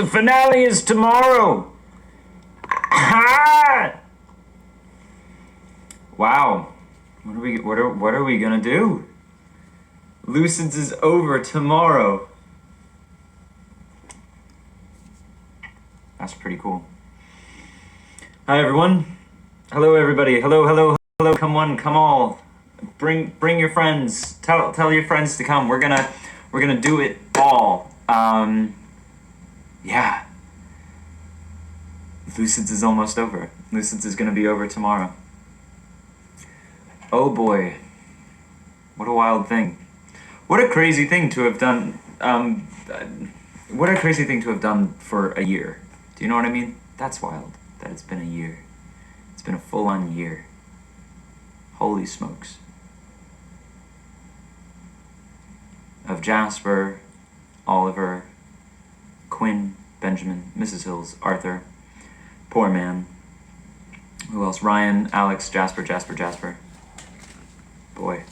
The finale is tomorrow. Wow. What are we gonna do? Lucids is over tomorrow. That's pretty cool. Hi everyone. Hello everybody. Hello. Come one, come all. Bring your friends. Tell your friends to come. We're gonna do it all. Yeah. Lucids is almost over. Lucids is gonna be over tomorrow. Oh boy. What a wild thing. What a crazy thing to have done. What a crazy thing to have done for a year. Do you know what I mean? That's wild. That it's been a year. It's been a full-on year. Holy smokes. Of Jasper, Oliver, Quinn, Benjamin, Mrs. Hills, Arthur, Poor Man. Who else? Ryan, Alex, Jasper. Boy.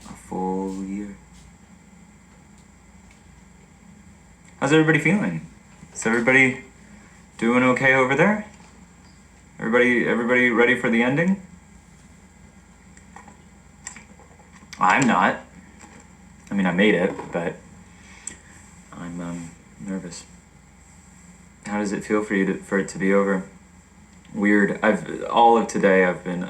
A full year. How's everybody feeling? Is everybody doing okay over there? Everybody ready for the ending? I'm not. I mean, I made it, but I'm nervous. How does it feel for you for it to be over? Weird. All of today I've been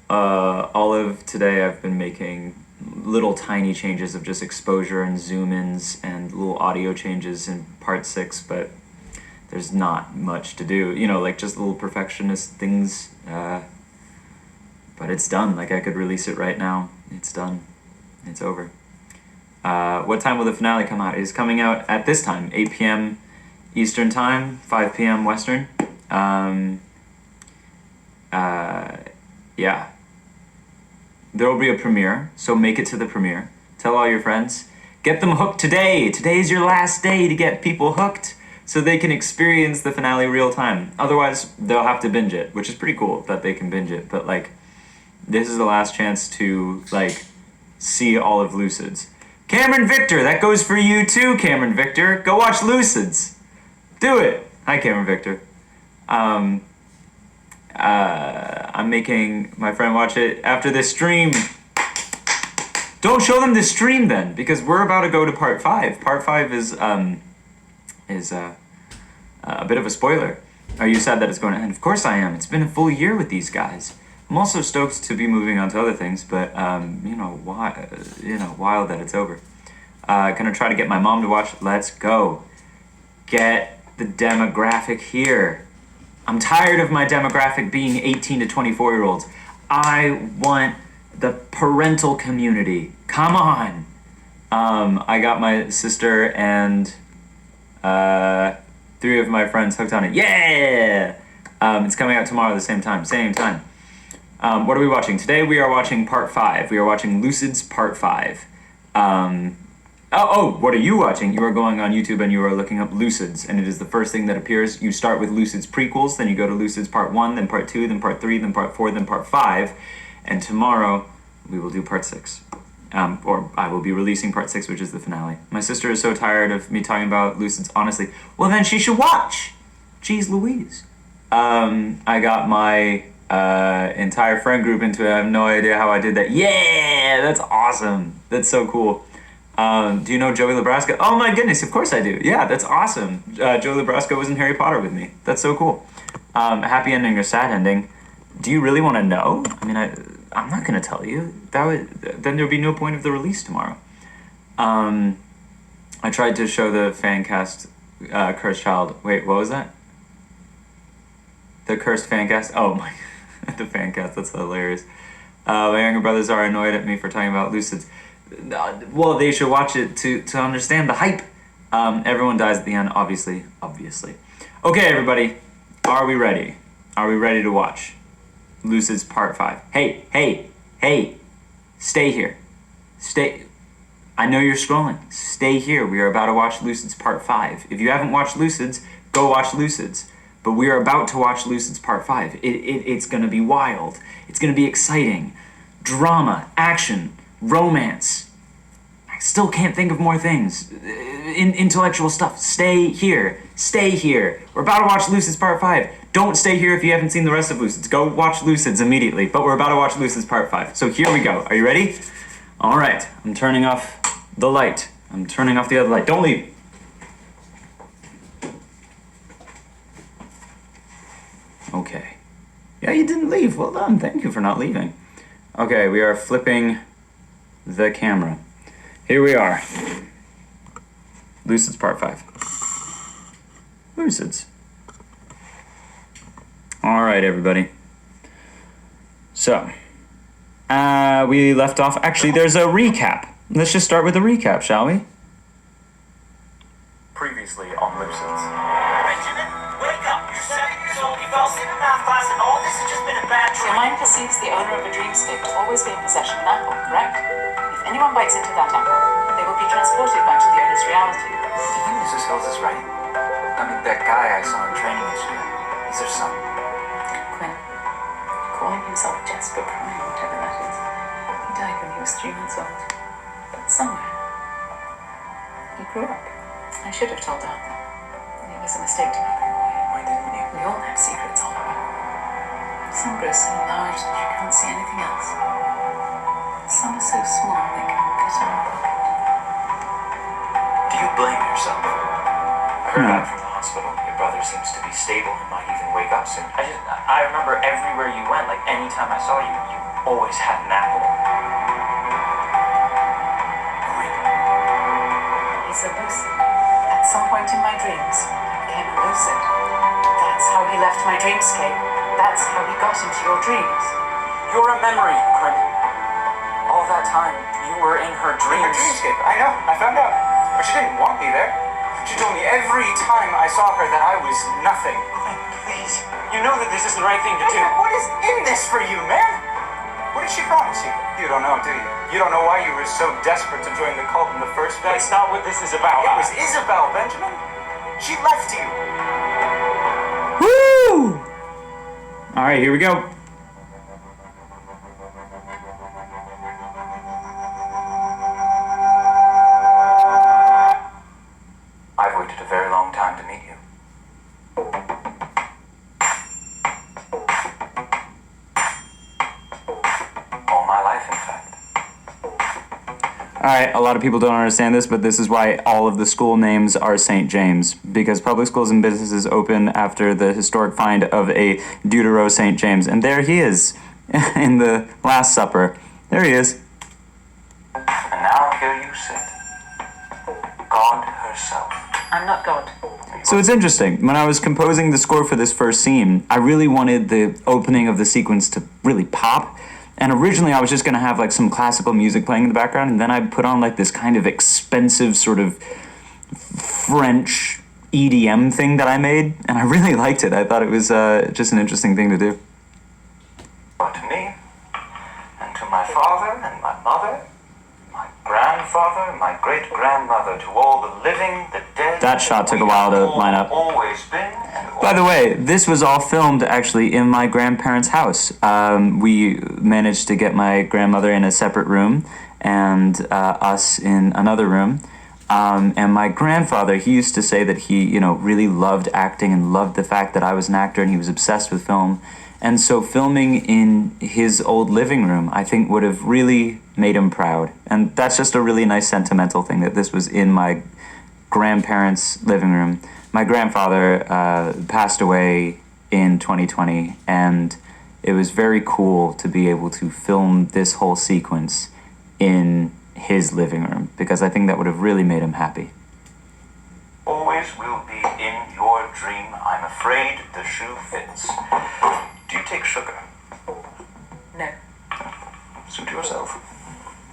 all of today I've been making little tiny changes of just exposure and zoom-ins and little audio changes in part 6, but there's not much to do, like just little perfectionist things, but it's done. Like I could release it right now. It's done. It's over. What time will the finale come out? It is coming out at this time, 8 p.m. Eastern Time, 5 p.m. Western. Yeah. There will be a premiere, so make it to the premiere. Tell all your friends. Get them hooked today. Today's your last day to get people hooked so they can experience the finale real time. Otherwise, they'll have to binge it, which is pretty cool that they can binge it. But, this is the last chance to, see all of Lucids. Cameron Victor, that goes for you too, Cameron Victor. Go watch Lucids. Do it. Hi, Cameron Victor. I'm making my friend watch it after this stream. Don't show them this stream then, because we're about to go to part 5. Part 5 is a bit of a spoiler. Are you sad that it's going to end? Of course I am. It's been a full year with these guys. I'm also stoked to be moving on to other things, but wild that it's over. Gonna try to get my mom to watch. Let's go. Get the demographic here. I'm tired of my demographic being 18 to 24-year-olds. I want the parental community. Come on. I got my sister and 3 of my friends hooked on it. Yeah! It's coming out tomorrow at the same time. What are we watching? Today we are watching part 5. We are watching Lucids part 5. What are you watching? You are going on YouTube and you are looking up Lucids, and it is the first thing that appears. You start with Lucids prequels, then you go to Lucids part 1, then part 2, then part 3, then part 4, then part 5, and tomorrow we will do part 6. Or I will be releasing part 6, which is the finale. My sister is so tired of me talking about Lucids, honestly. Well, then she should watch! Jeez Louise. I got my entire friend group into it. I have no idea how I did that. Yeah! That's awesome. That's so cool. Do you know Joey Labraska? Oh my goodness, of course I do. Yeah, that's awesome. Joey Labraska was in Harry Potter with me. That's so cool. Happy ending or sad ending? Do you really want to know? I mean, I'm not going to tell you. Then there would be no point of the release tomorrow. I tried to show the fan cast Cursed Child. Wait, what was that? The Cursed fan cast? Oh my, the fan cast, that's hilarious. My younger brothers are annoyed at me for talking about Lucids. Well, they should watch it to understand the hype. Everyone dies at the end, obviously. Okay, everybody, are we ready? Are we ready to watch Lucids part 5? Hey, stay here. I know you're scrolling. Stay here. We are about to watch Lucids part 5. If you haven't watched Lucids, go watch Lucids. But we are about to watch Lucids part 5. It's going to be wild. It's going to be exciting. Drama, action, romance, still can't think of more things. Intellectual stuff. Stay here. Stay here. We're about to watch Lucids Part 5. Don't stay here if you haven't seen the rest of Lucids. Go watch Lucids immediately. But we're about to watch Lucids Part 5. So here we go. Are you ready? All right. I'm turning off the light. I'm turning off the other light. Don't leave. Okay. Yeah, you didn't leave. Well done. Thank you for not leaving. Okay, we are flipping the camera. Here we are. Lucids Part 5. Lucids. Alright, everybody. So, we left off... Actually, there's a recap. Let's just start with a recap, shall we? Previously on Lucids. Benjamin, wake up! You're 7 years old, you fell asleep in math class, and all this has just been a bad dream. Your mind perceives the owner of a dreamscape to always be in possession of an apple, correct? If anyone bites into that apple, they will be transported back to the owner's reality. Do you think Mrs. Hills is right? I mean, that guy I saw in training yesterday. Is there some... Quinn, calling himself Jasper Prime, whatever that is, he died when he was 3 months old. But somewhere, he grew up. I should have told Arthur. It was a mistake to make him a boy. Why didn't you? We all have secrets, Oliver. Some grow so large that you can't see anything else. Some are so small they can fit in a pocket. Do you blame yourself? I heard back from the hospital. Your brother seems to be stable and might even wake up soon. I remember everywhere you went, like anytime I saw you, you always had an apple. Quinn. He's a lucid. At some point in my dreams, he became a lucid. That's how he left my dreamscape. That's how he got into your dreams. You're a memory, Quinn. All that time, you were in her dreams. In her dreamscape, I know, I found out. But she didn't want me there. She told me every time I saw her that I was nothing. Please, you know that this is the right thing to do. What is in this for you, man? What did she promise you? You don't know, do you? You don't know why you were so desperate to join the cult in the first place? That's not what this is about. It was Isabel, Benjamin. She left you. Woo! Alright, here we go. I've waited a very long time to meet you. All my life, in fact. Alright, a lot of people don't understand this, but this is why all of the school names are St. James, because public schools and businesses open after the historic find of a Deutero St. James. And there he is, in the Last Supper. There he is. And now here you sit. God herself. I'm not God. So it's interesting. When I was composing the score for this first scene, I really wanted the opening of the sequence to really pop. And originally I was just going to have like some classical music playing in the background, and then I put on like this kind of expensive sort of French EDM thing that I made, and I really liked it. I thought it was just an interesting thing to do. But to me, and to my father and my mother, my grandfather, my great-grandmother, to all the living, the dead... That shot took a while to line up. Always been and always... By the way, this was all filmed actually in my grandparents' house. We managed to get my grandmother in a separate room and us in another room. And my grandfather, he used to say that he, really loved acting and loved the fact that I was an actor, and he was obsessed with film. And so filming in his old living room, I think, would have really made him proud. And that's just a really nice sentimental thing, that this was in my grandparents' living room. My grandfather passed away in 2020, and it was very cool to be able to film this whole sequence in his living room, because I think that would have really made him happy. Always will be in your dream. I'm afraid the shoe fits. Do you take sugar? No. Suit yourself.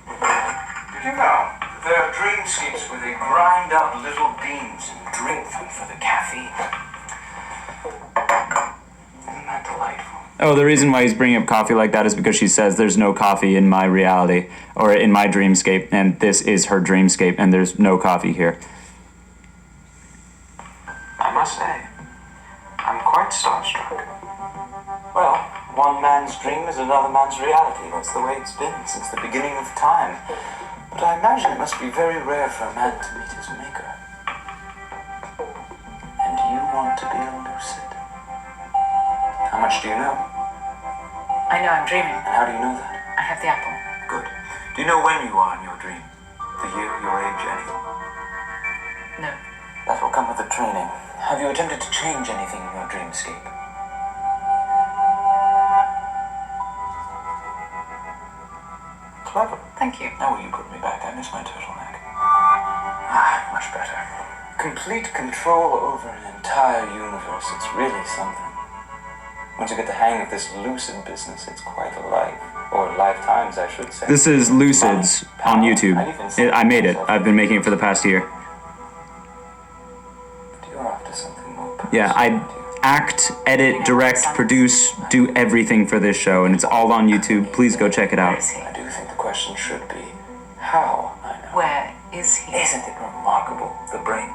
Did you know there are dreamscapes where they grind up little beans and drink them for the caffeine? Isn't that delightful? Oh, the reason why he's bringing up coffee like that is because she says there's no coffee in my reality, or in my dreamscape, and this is her dreamscape, and there's no coffee here. I must say, I'm quite starstruck. Well, one man's dream is another man's reality. That's the way it's been since the beginning of time. But I imagine it must be very rare for a man to meet his maker. And you want to be a lucid. How much do you know? I know I'm dreaming. And how do you know that? I have the apple. Good. Do you know when you are in your dream? The year, your age, anything? No. That will come with the training. Have you attempted to change anything in your dreamscape? Clever. Thank you. Now will you put me back? I miss my turtleneck. Ah, much better. Complete control over an entire universe. It's really something. Once you get the hang of this lucid business, it's quite a life. Or lifetimes, I should say. This is Lucids on YouTube. I made it. I've been making it for the past year. But you're after something more personal. Yeah, I act, edit, direct, produce, do everything for this show, and it's all on YouTube. Please go check it Where out. is he? I do think the question should be, how I know. Where is he? Isn't it remarkable, the brain?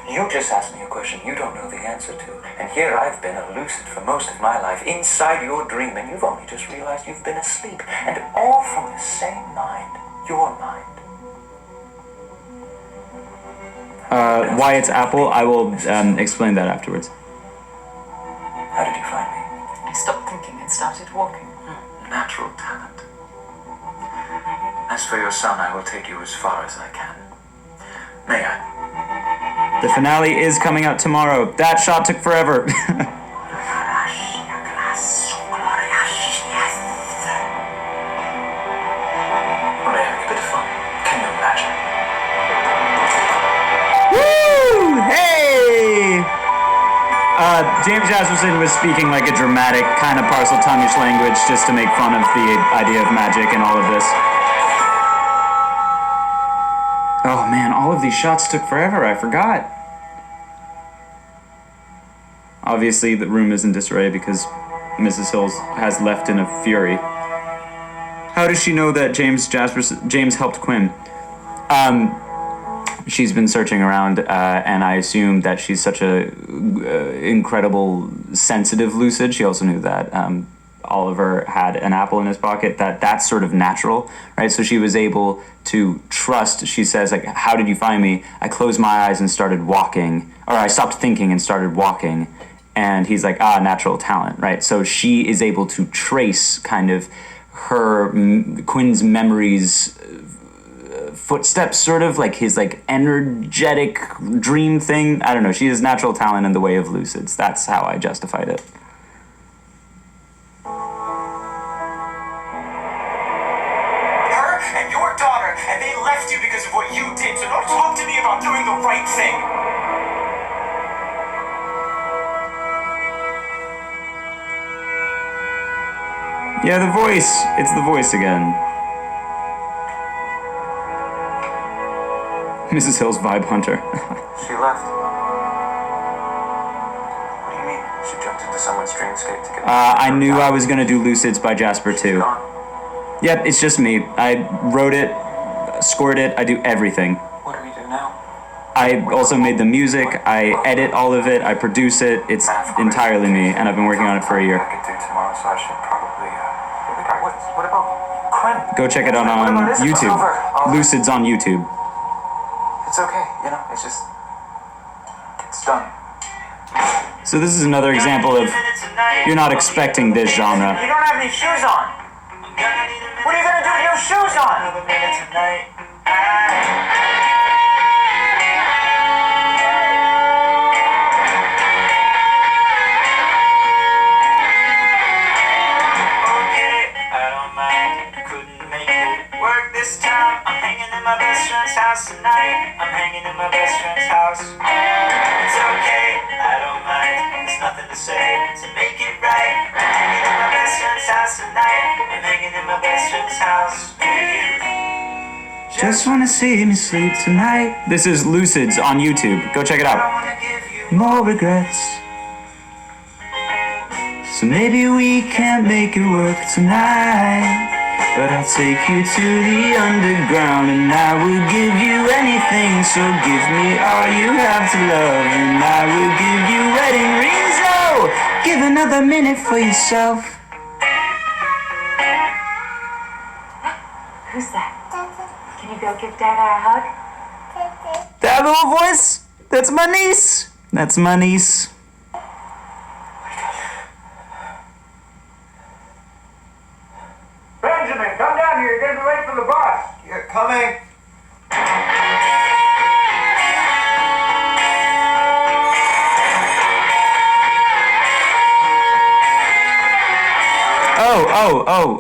You just asked me a question you don't know the answer to. And here I've been a lucid for most of my life, inside your dream, and you've only just realized you've been asleep. And all from the same mind, your mind. Why it's Apple, I will explain that afterwards. How did you find me? I stopped thinking and started walking. Natural talent. As for your son, I will take you as far as I can. May I? The finale is coming out tomorrow. That shot took forever. Well, may I have a bit of fun? Can you imagine? Woo! Hey! James Jasperson was speaking like a dramatic kind of Parseltonguish language just to make fun of the idea of magic and all of this. Oh man, all of these shots took forever, I forgot. Obviously the room is in disarray because Mrs. Hills has left in a fury. How does she know that James helped Quinn? She's been searching around, and I assume that she's such a incredible, sensitive lucid. She also knew that Oliver had an apple in his pocket, that's sort of natural, right? So she was able to trust. She says, like, how did you find me? I closed my eyes and started walking, or I stopped thinking and started walking. And he's like, natural talent, right? So she is able to trace kind of her, Quinn's memories, footsteps, sort of like his like energetic dream thing. I don't know. She has natural talent in the way of lucids. That's how I justified it. Her and your daughter, and they left you because of what you did, so don't talk to me about doing the right thing. Yeah, the voice. It's the voice again. Mrs. Hill's vibe hunter. She left. What do you mean? She jumped into someone's dreamscape to get... I knew I was gonna do Lucids by Jasper too. Gone. Yep, it's just me. I wrote it, scored it, I do everything. What do we do now? I also made the music, I edit all of it, I produce it. It's entirely me, and I've been working on it for a year. I could do tomorrow, so I should probably... What about Quinn? Go check it out on What about this? It's YouTube. over. Lucids on YouTube. It's okay, you know, it's just... It's done. So this is another example of you're not expecting this genre. You don't have any shoes on. What are you gonna do with no shoes on? Another minute tonight. Okay, I don't mind. Couldn't make it work this time. I'm hanging in my best friend's house tonight. I'm hanging in my best friend's house. It's okay, I don't mind. There's nothing to say to make it right. I'm hanging in my best friend's house tonight. I'm hanging in my best friend's house. Just wanna see me sleep tonight. This is Lucids on YouTube. Go check it I out. wanna give you More regrets. So maybe we can't make it work tonight. But I'll take you to the underground and I will give you anything. So give me all you have to love and I will give you wedding rings. Oh, give another minute for yourself. Who's that? Can you go go give Dada a hug? That little voice? That's my niece. That's my niece. Benjamin, come down here. You're gonna be late for the bus. You're coming.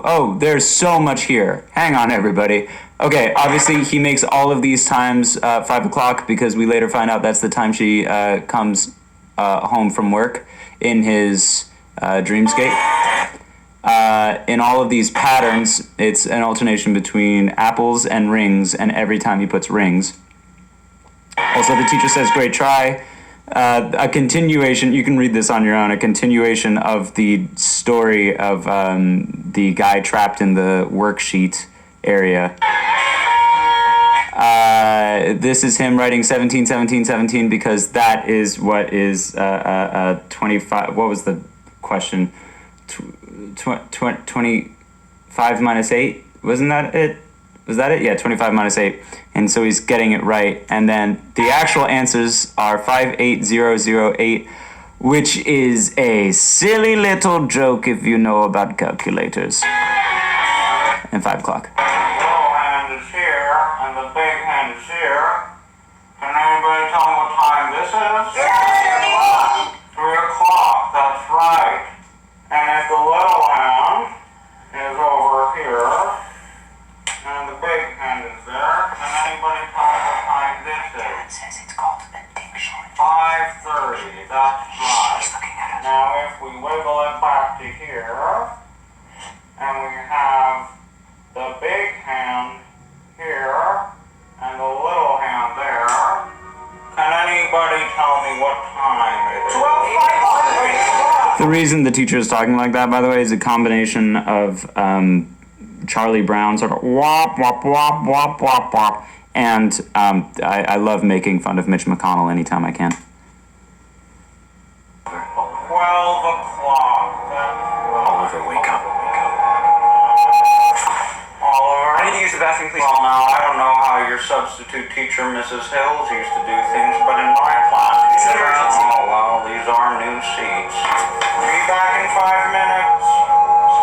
Oh, there's so much here. Hang on, everybody. Okay, obviously he makes all of these times 5 o'clock because we later find out that's the time she comes home from work in his dreamscape. In all of these patterns, it's an alternation between apples and rings, and every time he puts rings. Also, the teacher says, great try. A continuation, you can read this on your own, a continuation of the story of the guy trapped in the worksheet area. This is him writing 17, 17, 17 because that is what is 25, what was the question? 25 minus 8? Wasn't that it? Was that it? Yeah, 25 minus 8. And so he's getting it right. And then the actual answers are 58008, which is a silly little joke if you know about calculators. And 5 o'clock. The little hand is here, and the big hand is here. Can anybody tell me what time this is? 3 o'clock, that's right. And if the little hand is over here, and the big hand is there, can anybody tell me what time this is? Says it's called addiction. 5:30, that's right. He's looking at it. Now if we wiggle it back to here, and we have the big hand here, and the little hand there, can anybody tell me what time it is? 12:05. The reason the teacher is talking like that, by the way, is a combination of Charlie Brown sort of wop, wop, wop, wop, wop, wop. And I love making fun of Mitch McConnell anytime I can. 12 o'clock. Oliver, wake up. Oliver? I need to use the bathroom, please. Well, now, I don't know how your substitute teacher, Mrs. Hills, used to do things, but in my class, It's an emergency. oh, well, these are new seats. Be back in 5 minutes.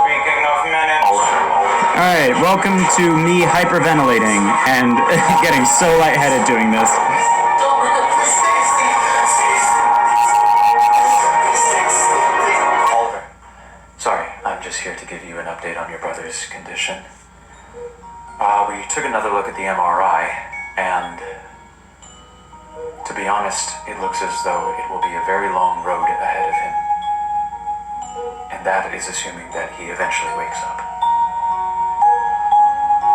Speaking of minutes. All right, welcome to me hyperventilating and getting so lightheaded doing this. Oliver, sorry, I'm just here to give you an update on your brother's condition. We took another look at the MRI, and to be honest, it looks as though it will be a very long road ahead of him. And that is assuming that he eventually wakes up.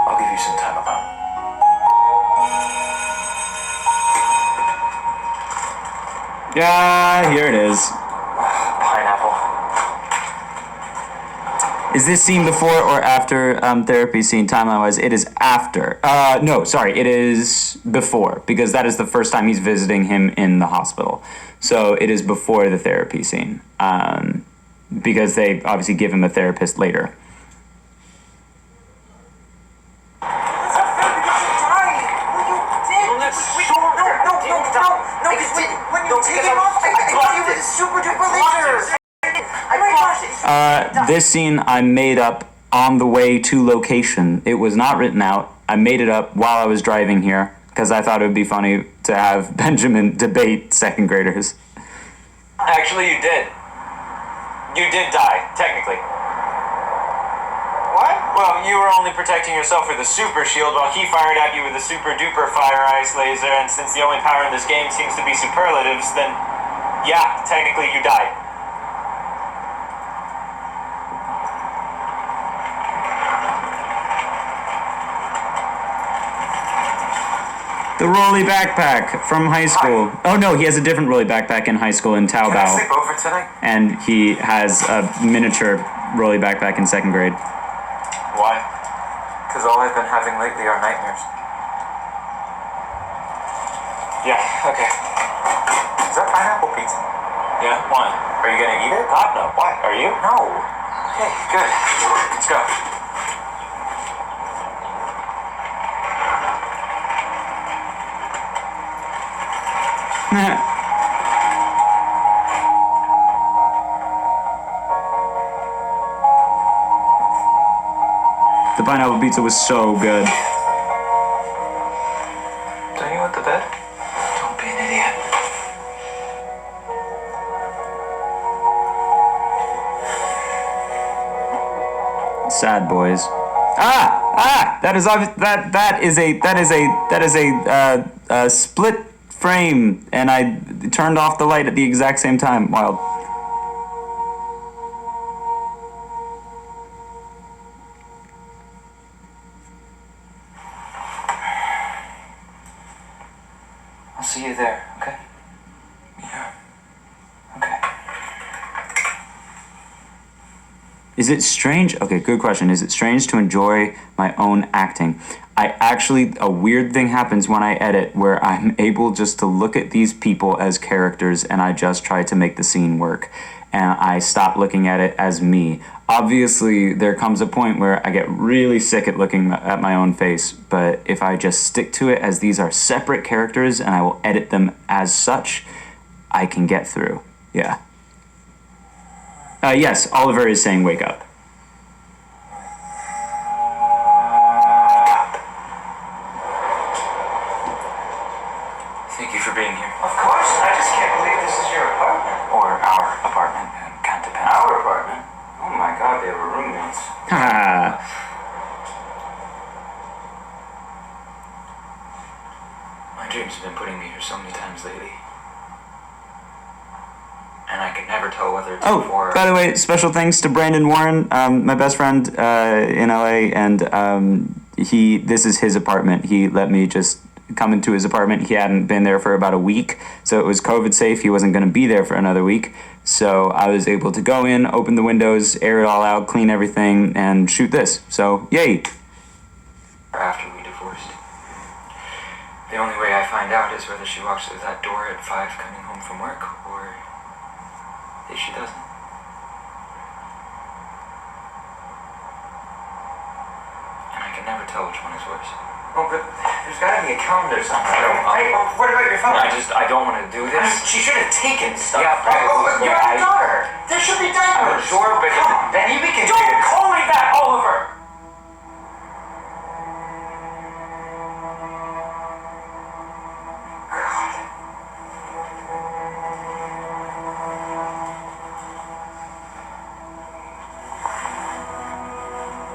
I'll give you some time alone. Yeah, here it is. Pineapple. Is this scene before or after therapy scene timeline-wise? It is after. No, sorry, it is before, because that is the first time he's visiting him in the hospital. So it is before the therapy scene, because they obviously give him a therapist later. This scene I made up on the way to location. It was not written out. I made it up while I was driving here because I thought it would be funny to have Benjamin debate second graders. Actually, you did. You did die, technically. What? Well, you were only protecting yourself with a super shield while he fired at you with a super duper fire ice laser, and since the only power in this game seems to be superlatives, then yeah, technically you died. The Rolly backpack from high school. Oh no, he has a different Rolly backpack in high school in Can I Taobao. sleep over tonight? And he has a miniature Rolly backpack in second grade. Why? Because all I've been having lately are nightmares. Yeah, okay. Is that pineapple pizza? Yeah, why? Are you gonna eat it? God, no. Why? Are you? No. Okay, good. Let's go. The pineapple pizza was so good. Don't you want the bed? Don't be an idiot. Sad boys. That is a split frame, and I turned off the light at the exact same time. Wild. I'll see you there, okay? Yeah. Okay. Is it strange? Okay, good question. Is it strange to enjoy my own acting? A weird thing happens when I edit where I'm able just to look at these people as characters and I just try to make the scene work. And I stop looking at it as me. Obviously, there comes a point where I get really sick at looking at my own face, but if I just stick to it as these are separate characters and I will edit them as such, I can get through. Yeah. Yes, Oliver is saying wake up. Thank you for being here. Of course, I just can't believe this is your apartment. Or our apartment. Can't depend. Our apartment? Oh my god, they were roommates. Haha. My dreams have been putting me here so many times lately. And I can never tell whether it's before. Oh, by the way, special thanks to Brandon Warren, my best friend in LA, and this is his apartment. He let me just come into his apartment. He hadn't been there for about a week, so it was COVID safe. He wasn't going to be there for another week, so I was able to go in, open the windows, air it all out, clean everything, and shoot this. So, yay! After we divorced. The only way I find out is whether she walks through that door at 5 coming home from work, or if she doesn't. And I can never tell which one is worse. Oh, but there's gotta be a calendar somewhere. Hey, what about your phone? I don't want to do I mean, this. she should have taken stuff. Yeah, probably. You're Yeah, a daughter. There should be diapers. I'm sure, but Come on, Benny, we can do don't this. call me that, Oliver.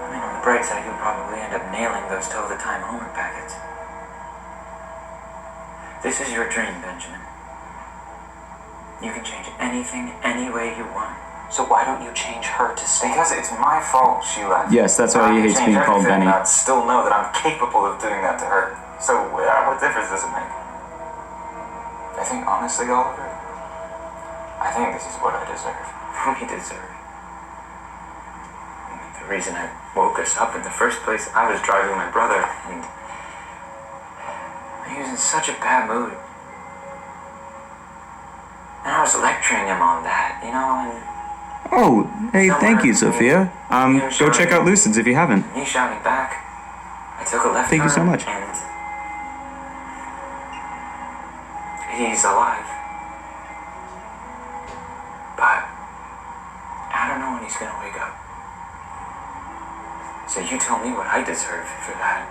I mean, on the bright side, you'll probably end up nailing those toe the time homework packets. This is your dream, Benjamin. You can change anything, any way you want. So why don't you change her to stay? Because it's my fault she left. Yes, that's why he hates being called Benny. I still know that I'm capable of doing that to her. So what difference does it make? I think honestly, Oliver, I think this is what I deserve. We deserve. The reason I woke us up in the first place, I was driving my brother, and he was in such a bad mood. And I was lecturing him on that, you know, and Oh, hey, thank you, Sophia. Go check out Lucids if you haven't. me shouting back. I took a left Thank you so turn, much. And he's alive. But I don't know when he's gonna wake up. So you tell me what I deserve for that.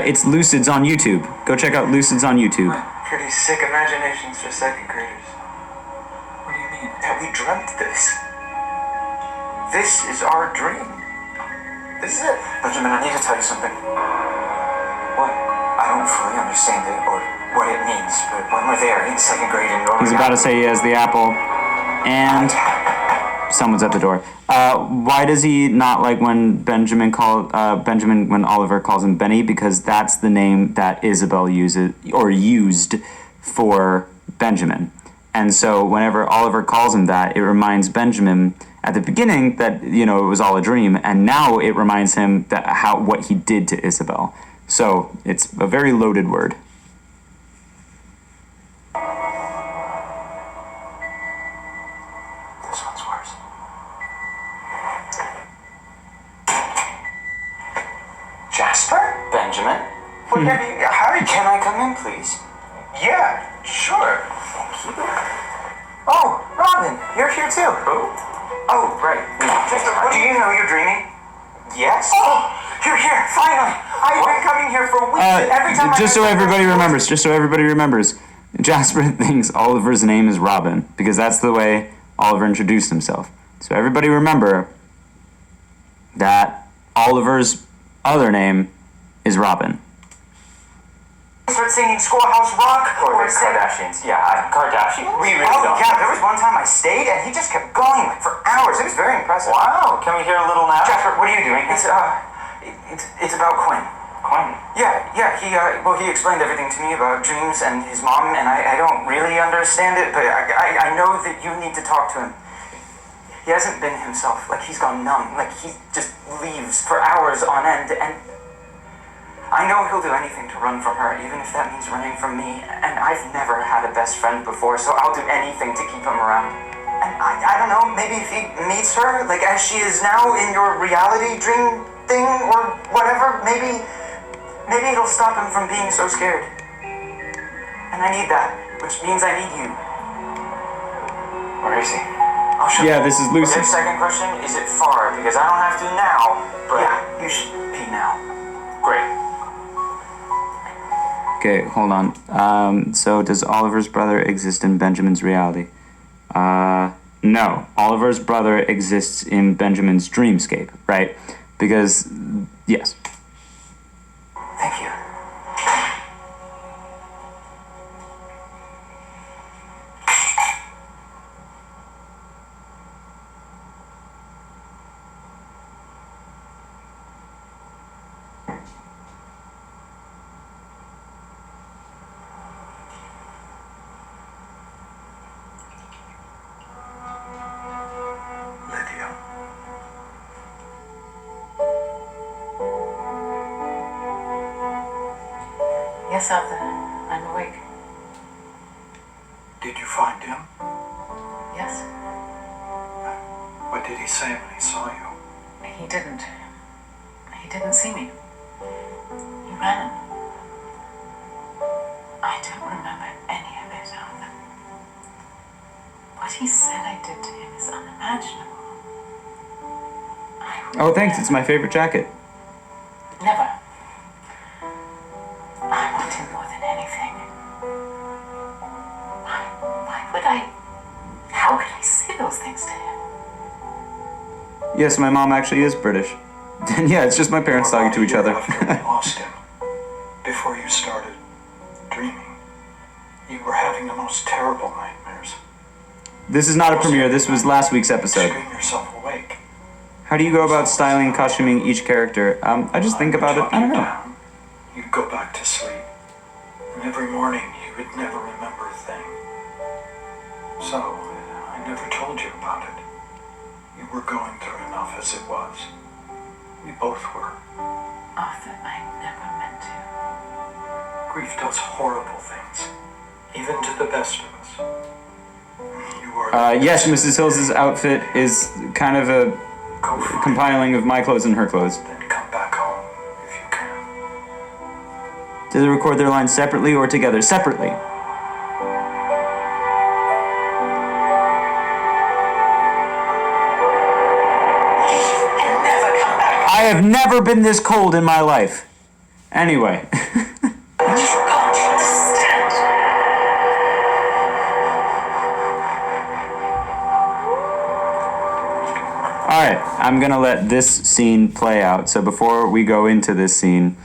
It's Lucids on YouTube. Go check out Lucids on YouTube. Pretty sick imaginations for second graders. What do you mean? That we dreamt this. This is our dream. This is it. Benjamin, I need to tell you something. What? I don't fully understand it or what it means, but when we're there in second grade and you're He's about to say he has the apple, and someone's at the door. Why does he not like when when Oliver calls him Benny? Because that's the name that Isabel used for Benjamin. And so whenever Oliver calls him that, it reminds Benjamin at the beginning that, it was all a dream, and now it reminds him that what he did to Isabel. So it's a very loaded word. This one's worse. Benjamin. What have you... Harry, can I come in, please? Yeah, sure. Thank you. Oh, Robin, you're here too. Who? Oh, right. Do you know you're dreaming? Yes. Oh, you're here, finally. I've been coming here for weeks, and every time just so everybody remembers, Jasper thinks Oliver's name is Robin because that's the way Oliver introduced himself. So everybody remember that Oliver's other name is Robin. Start singing Schoolhouse Rock Or the Kardashians. Yeah, Kardashian. We really don't. Yeah, there was one time I stayed and he just kept going like for hours. It was very impressive. Wow. Can we hear a little now? Jasper, what are you doing? It's about Quinn. Quinn. Yeah. He explained everything to me about dreams and his mom, and I don't really understand it, but I know that you need to talk to him. He hasn't been himself. Like he's gone numb. Like he just leaves for hours on end, and I know he'll do anything to run from her, even if that means running from me. And I've never had a best friend before, so I'll do anything to keep him around. And I don't know, maybe if he meets her, like as she is now in your reality dream thing or whatever, maybe it'll stop him from being so scared. And I need that, which means I need you. Where is he? I'll show Yeah, you. this is Okay, Lucids. second question. Is it far? Because I don't have to now, but... Yeah, you should pee now. Great. Okay, hold on. So does Oliver's brother exist in Benjamin's reality? No. Oliver's brother exists in Benjamin's dreamscape, right? Because, yes. Thank you. Lydia. Yes, Arthur. I'm awake. Did you find him? Yes. What did he say when he saw you? He didn't. He didn't see me. He ran. I don't remember any of it, Arthur. What he said I did to him is unimaginable. Oh, thanks. It's my favorite jacket. Never. I want him more than anything. Why would I? How could I say those things to him? Yes, my mom actually is British. And yeah, it's just my parents talking to each other. After you lost him, before you started dreaming, you were having the most terrible nightmares. This is not a premiere. This was last week's episode. Scream yourself awake. How do you go about styling and costuming each character? I just think about it. I don't know. You'd go back to sleep, and every morning you would never remember a thing. So, I never told you about it. You were going through enough as it was. We both were. Arthur, I never meant to. Grief does horrible things, even to the best of us. You are Yes, Mrs. Hills' outfit is kind of a go for it, compiling of my clothes and her clothes. then come back home if you can. Do they record their lines separately or together? Separately. And never come back. I have never been this cold in my life. Anyway. You can't understand. Alright, I'm gonna let this scene play out. So before we go into this scene,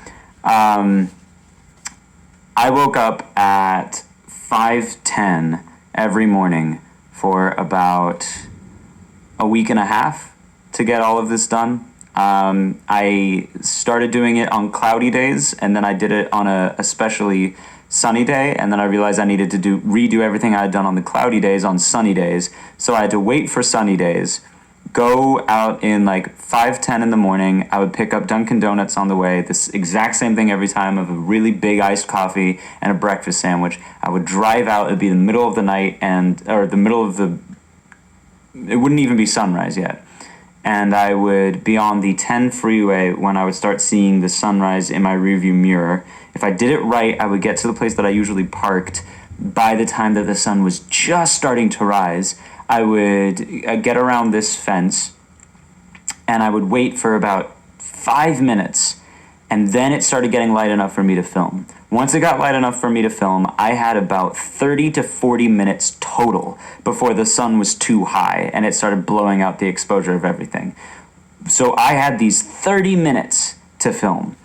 I woke up at 5:10 every morning for about a week and a half to get all of this done. I started doing it on cloudy days, and then I did it on a especially sunny day, and then I realized I needed to redo everything I had done on the cloudy days on sunny days. So I had to wait for sunny days, go out in like 5:10 in the morning. I would pick up Dunkin' Donuts on the way, this exact same thing every time, of a really big iced coffee and a breakfast sandwich. I would drive out, it'd be the middle of the night, or the middle of it wouldn't even be sunrise yet. and I would be on the 10 freeway when I would start seeing the sunrise in my rearview mirror. If I did it right, I would get to the place that I usually parked by the time that the sun was just starting to rise. I would get around this fence, and I would wait for about 5 minutes, and then it started getting light enough for me to film. Once it got light enough for me to film, I had about 30 to 40 minutes total before the sun was too high and it started blowing out the exposure of everything. So I had these 30 minutes to film,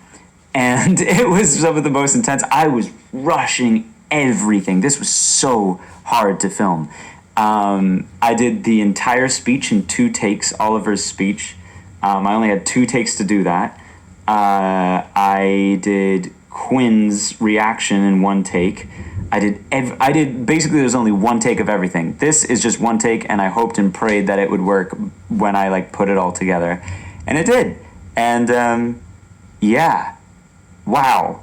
and it was some of the most intense. I was rushing everything. This was so hard to film. I did the entire speech in 2 takes, Oliver's speech. I only had 2 takes to do that. I did Quinn's reaction in 1 take. I did basically, there's only 1 take of everything. This is just 1 take, and I hoped and prayed that it would work when I put it all together, and it did. And yeah, wow.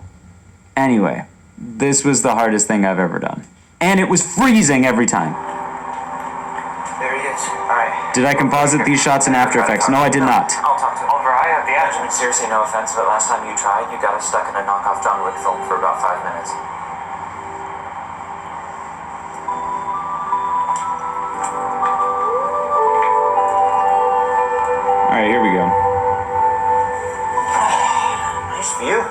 Anyway, this was the hardest thing I've ever done, and it was freezing every time. There he is. All right. Did I composite these shots in After Effects? No, I did not. I'll talk to him. Oliver, I have the edge. I mean, seriously, no offense, but last time you tried, you got us stuck in a knockoff John Wick film for about 5 minutes. All right, here we go. Nice view.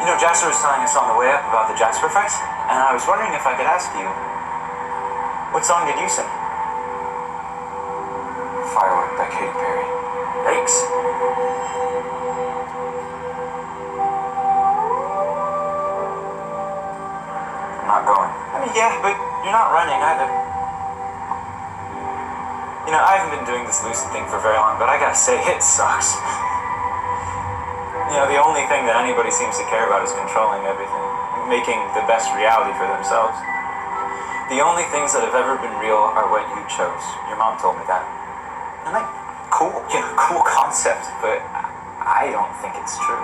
You know, Jasper was telling us on the way up about the Jasper fight, and I was wondering if I could ask you, what song did you sing? Firework by Katy. Thanks. I'm not going. I mean, yeah, but you're not running either. You know, I haven't been doing this lucid thing for very long, but I gotta say, it sucks. You know, the only thing that anybody seems to care about is controlling everything, making the best reality for themselves. The only things that have ever been real are what you chose. Your mom told me that. And cool, cool concept, but I don't think it's true.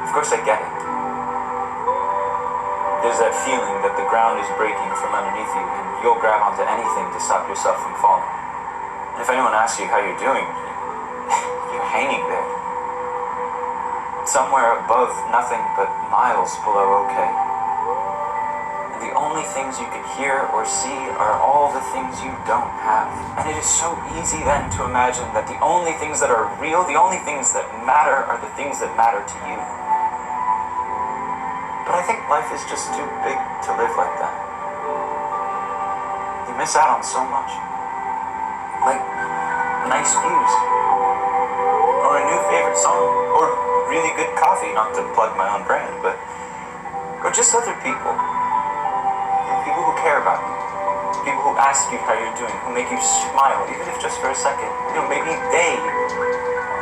Of course I get it. There's that feeling that the ground is breaking from underneath you, and you'll grab onto anything to stop yourself from falling. And if anyone asks you how you're doing, you're hanging there. Somewhere above nothing but miles below okay. And the only things you can hear or see are all the things you don't have. And it is so easy then to imagine that the only things that are real, the only things that matter are the things that matter to you. But I think life is just too big to live like that. You miss out on so much. Like nice views, or a new favorite song, or really good coffee, not to plug my own brand, but or just other people. People who care about you. People who ask you how you're doing, who make you smile, even if just for a second. You know, maybe they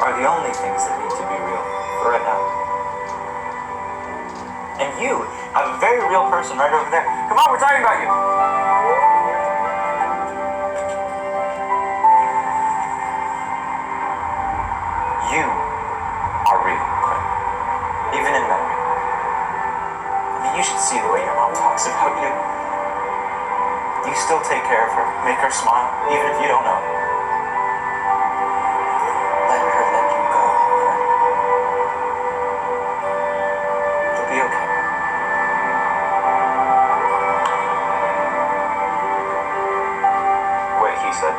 are the only things that need to be real for right now. And you have a very real person right over there. Come on, we're talking about you. You are real, Quinn. Even in memory. I mean, you should see the way your mom talks about you. You still take care of her, make her smile, even if you don't know. Let her let you go, Quinn. It'll be okay. What he said.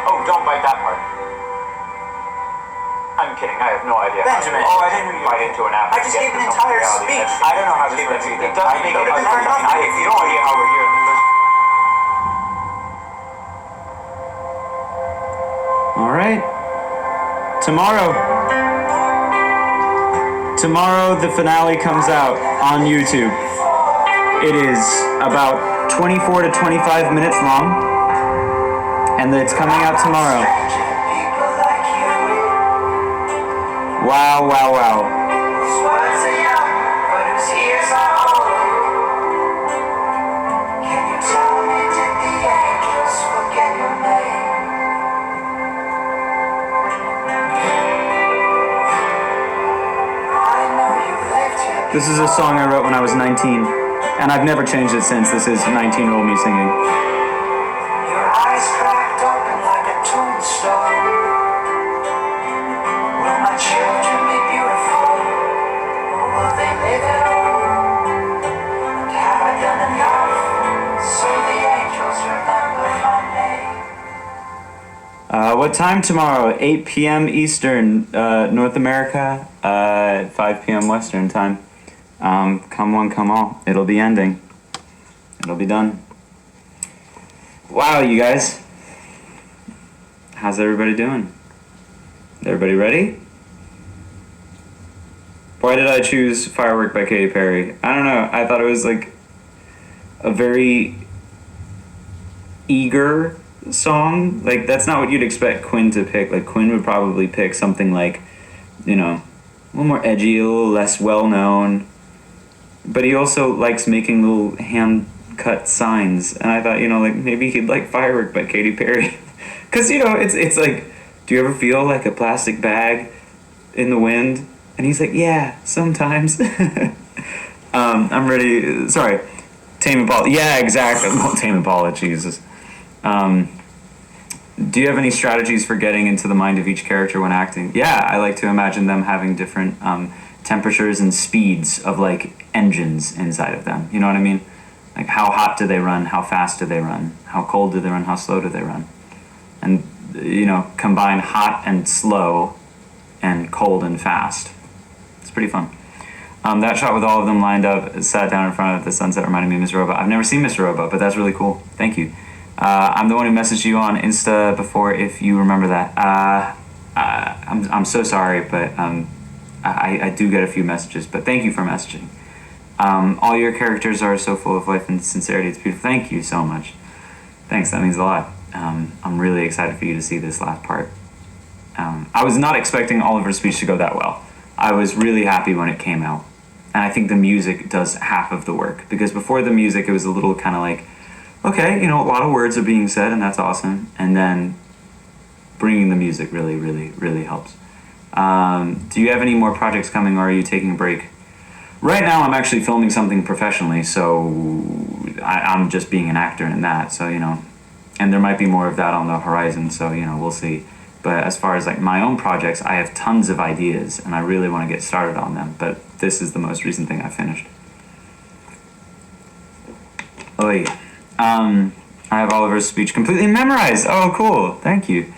Oh, don't bite that part. I'm kidding, I have no idea. Benjamin! I didn't bite into an apple. I just gave an entire speech. I don't know how this works either. It doesn't make it for nothing. If you don't idea how we're here. All right. Tomorrow the finale comes out on YouTube. It is about 24 to 25 minutes long, and it's coming out tomorrow. Wow, wow, wow. This is a song I wrote when I was 19, and I've never changed it since. This is 19-year-old me singing. Your eyes cracked open like a tombstone. Will my children be beautiful? Or will they live at all? And have I done enough so the angels remember my name? What time tomorrow? 8 p.m. Eastern, North America, 5 p.m. Western time. Come one, come all. It'll be ending. It'll be done. Wow, you guys. How's everybody doing? Everybody ready? Why did I choose Firework by Katy Perry? I don't know. I thought it was like a very eager song. Like, that's not what you'd expect Quinn to pick. Like, Quinn would probably pick something like, you know, a little more edgy, a little less well-known. But he also likes making little hand-cut signs. And I thought, you know, like, maybe he'd like Firework by Katy Perry. Because, you know, it's like, do you ever feel like a plastic bag in the wind? And he's like, yeah, sometimes. I'm ready. Sorry. Tame Impala. Yeah, exactly. Well, Tame Impala, Jesus. Do you have any strategies for getting into the mind of each character when acting? Yeah, I like to imagine them having different temperatures and speeds of like engines inside of them. You know what I mean? Like, how hot do they run? How fast do they run? How cold do they run? How slow do they run? And, you know, combine hot and slow and cold and fast. It's pretty fun. That shot with all of them lined up, sat down in front of the sunset, reminded me of Mr. Robot. I've never seen Mr. Robot, but that's really cool. Thank you. I'm the one who messaged you on Insta before, if you remember that. I'm so sorry, but I do get a few messages, but thank you for messaging. All your characters are so full of life and sincerity. It's beautiful. Thank you so much. Thanks, that means a lot. I'm really excited for you to see this last part. I was not expecting Oliver's speech to go that well. I was really happy when it came out. And I think the music does half of the work. Because before the music, it was a little kind of like, okay, you know, a lot of words are being said, and that's awesome. And then bringing the music really, really, really helps. Do you have any more projects coming, or are you taking a break? Right now, I'm actually filming something professionally, so I'm just being an actor in that. So, you know, and there might be more of that on the horizon, so, you know, we'll see. But as far as like my own projects, I have tons of ideas, and I really want to get started on them. But this is the most recent thing I finished. Oh, yeah. I have Oliver's speech completely memorized. Oh, cool. Thank you.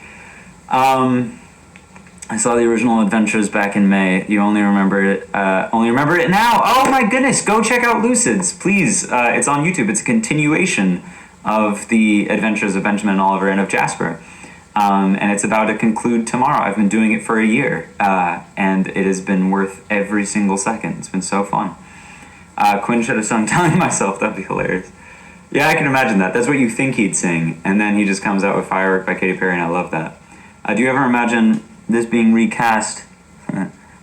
I saw the original Adventures back in May. You only remember it now. Oh my goodness. Go check out Lucids, please. It's on YouTube. It's a continuation of the Adventures of Benjamin and Oliver and of Jasper. And it's about to conclude tomorrow. I've been doing it for a year, and it has been worth every single second. It's been so fun. Quinn should have sung Telling Myself. That'd be hilarious. Yeah, I can imagine that. That's what you think he'd sing, and then he just comes out with Firework by Katy Perry, and I love that. Do you ever imagine this being recast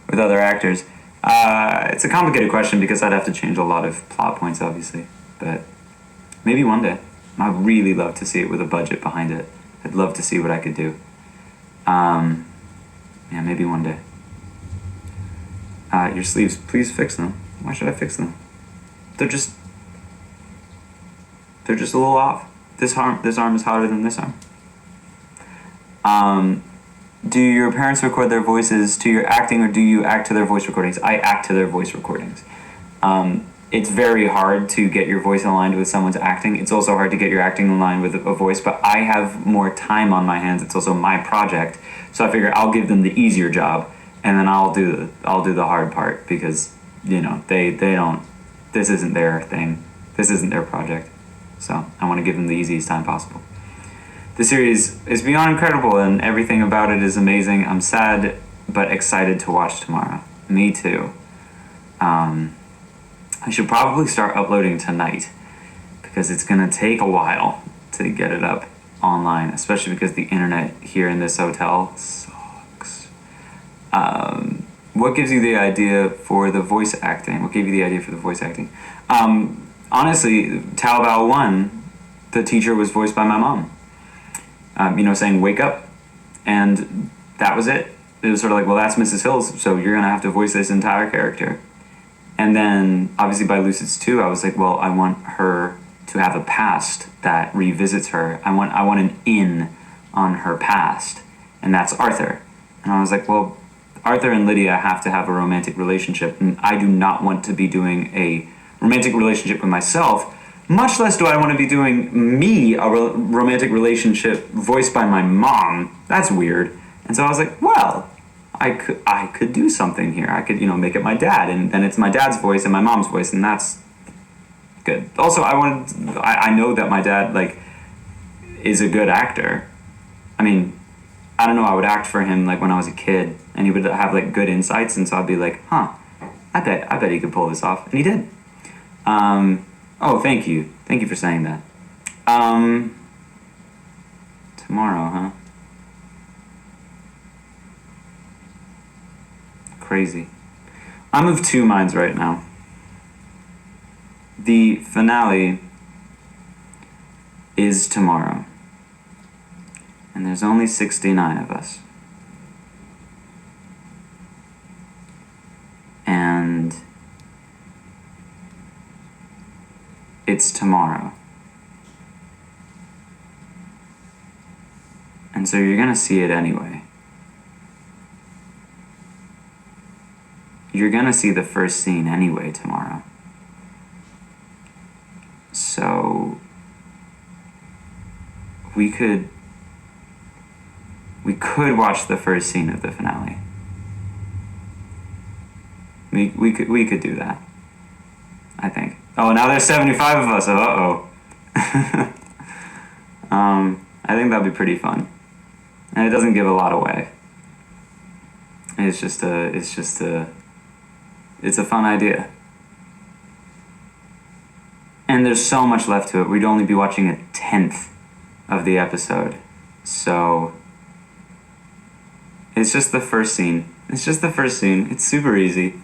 with other actors? It's a complicated question because I'd have to change a lot of plot points, obviously, but maybe one day. I'd really love to see it with a budget behind it. I'd love to see what I could do. Yeah, maybe one day. Your sleeves, please fix them. Why should I fix them? They're just a little off. This arm is hotter than this arm. Do your parents record their voices to your acting, or do you act to their voice recordings? I act to their voice recordings. It's very hard to get your voice aligned with someone's acting. It's also hard to get your acting in line with a voice, but I have more time on my hands. It's also my project, so I figure I'll give them the easier job, and then I'll do the hard part, because, you know, they don't, this isn't their thing. This isn't their project. So I want to give them the easiest time possible. The series is beyond incredible, and everything about it is amazing. I'm sad but excited to watch tomorrow. Me too. I should probably start uploading tonight, because it's going to take a while to get it up online, especially because the internet here in this hotel sucks. What gives you the idea for the voice acting? What gave you the idea for the voice acting? Honestly, Taobao 1, the teacher was voiced by my mom. You know, saying, wake up. And that was it. It was sort of like, well, that's Mrs. Hills, so you're going to have to voice this entire character. And then, obviously, by Lucids 2, I was like, well, I want her to have a past that revisits her. I want an in on her past, and that's Arthur. And I was like, well, Arthur and Lydia have to have a romantic relationship, and I do not want to be doing a romantic relationship with myself, much less do I want to be doing me a romantic relationship voiced by my mom. That's weird. And so I was like, well, I could do something here. I could, make it my dad, and then it's my dad's voice and my mom's voice, and that's good. Also, I know that my dad, is a good actor. I mean, I don't know, I would act for him, when I was a kid, and he would have, good insights, and so I'd be like, I bet he could pull this off, and he did. Oh, thank you. Thank you for saying that. Tomorrow, huh? Crazy. I'm of two minds right now. The finale is tomorrow. And there's only 69 of us. And it's tomorrow. And so you're gonna see it anyway. You're gonna see the first scene anyway tomorrow. So we could watch the first scene of the finale. We could do that, I think. Oh, now there's 75 of us. Uh-oh. I think that'd be pretty fun. And it doesn't give a lot away. It's a fun idea. And there's so much left to it. We'd only be watching a 10th of the episode. So it's just the first scene. It's super easy.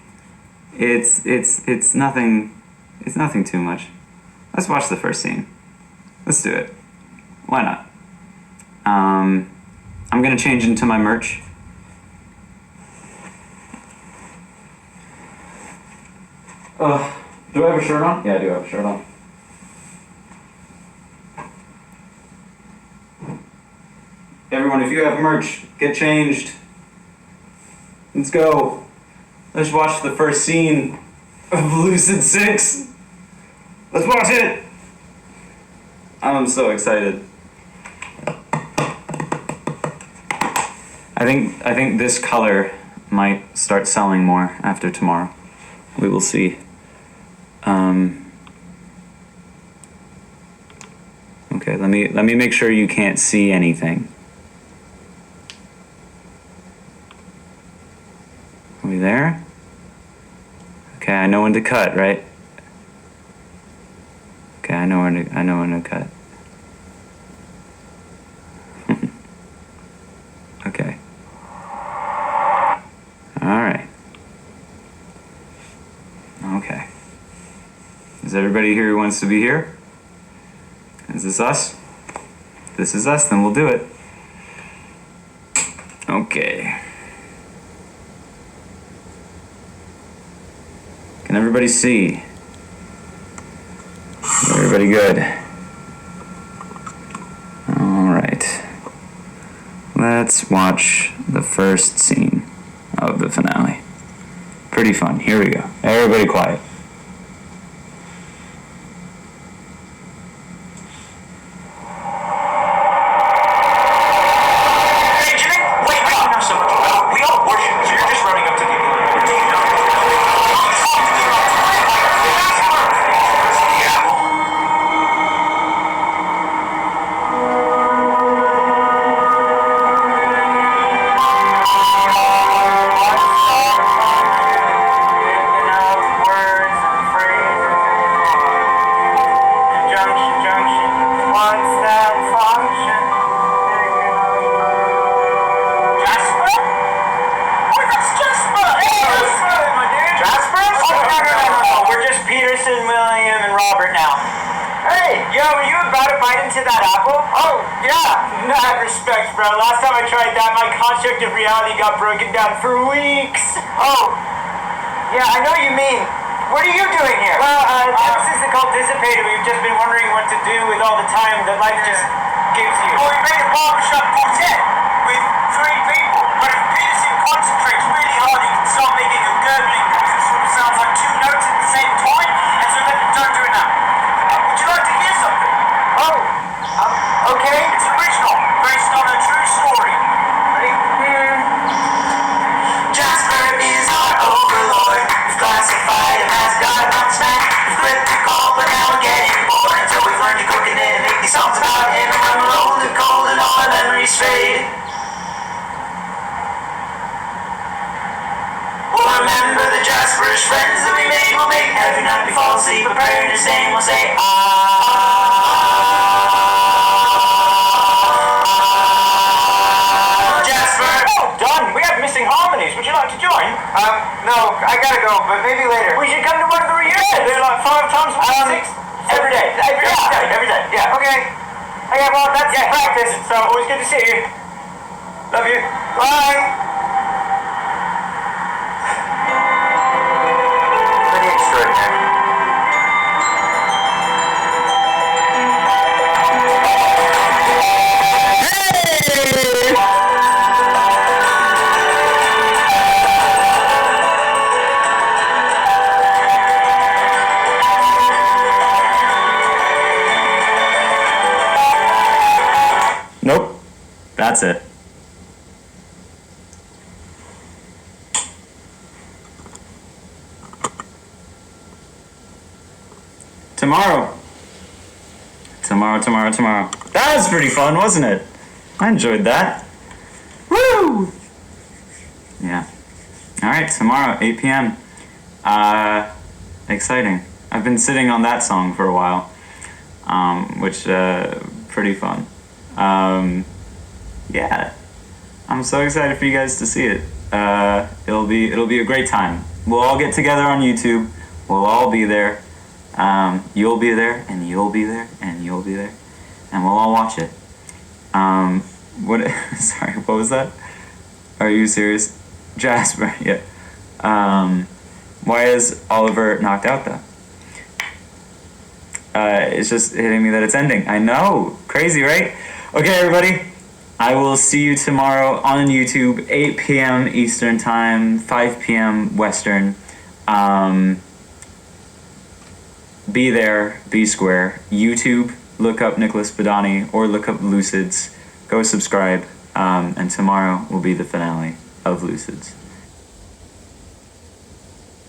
It's nothing too much. Let's watch the first scene. Let's do it. Why not? I'm gonna change into my merch. Do I have a shirt on? Yeah, I do have a shirt on. Everyone, if you have merch, get changed. Let's go. Let's watch the first scene of Lucid 6. Let's watch it! I'm so excited. I think this color might start selling more after tomorrow. We will see. Okay, let me make sure you can't see anything. Are we there? Okay, I know when to cut, right? Okay, I know when to cut. Okay. All right. Okay. Is everybody here who wants to be here? Is this us? If this is us, then we'll do it. Okay. Can everybody see? Everybody good? All right. Let's watch the first scene of the finale. Pretty fun. Here we go. Everybody quiet. Got broken down for weeks. Oh, yeah, I know what you mean. What are you doing here? Well, ever since the cult dissipated, we've just been wondering what to do with all the time that life just gives you. Well, we made a barbershop quartet with 3 people. But if Peterson concentrates really hard, he can start making a gurgling noise that sort of sounds like 2 notes at the same time. And so don't do it now. Would you like to hear something? Oh, okay. It's original, based on a true story. Ready? Jasper is our overlord. We've classified him as God amongst men. We've flipped the call, but now we're getting bored until we've learned to cook it in and make these songs about him. And when we're old and cold and all our memories fade, we'll remember the Jasper's friends that we made. We'll make every night we fall asleep a prayer in his name. We'll say, Jasper. Oh, done. We have missing harmonies. Would you like to join? No, I gotta go, but maybe later. We should come to one of the reunions. They're like 5 times 6. Every day. Every day. Yeah. Okay. Okay, well, that's practice. So, always good to see you. Love you. Bye. Pretty extraordinary. Nope. That's it. Tomorrow. Tomorrow. That was pretty fun, wasn't it? I enjoyed that. Woo! Yeah. Alright, tomorrow, 8 p.m. Exciting. I've been sitting on that song for a while, which, pretty fun. Yeah. I'm so excited for you guys to see it. It'll be a great time. We'll all get together on YouTube. We'll all be there. You'll be there, and you'll be there, and you'll be there, and we'll all watch it. Sorry, what was that? Are you serious? Jasper, yeah. Why is Oliver knocked out, though? It's just hitting me that it's ending. I know, crazy, right? Okay, everybody, I will see you tomorrow on YouTube, 8 p.m. Eastern Time, 5 p.m. Western. Be there, be square. YouTube, look up Nicholas Podany or look up Lucids. Go subscribe, and tomorrow will be the finale of Lucids.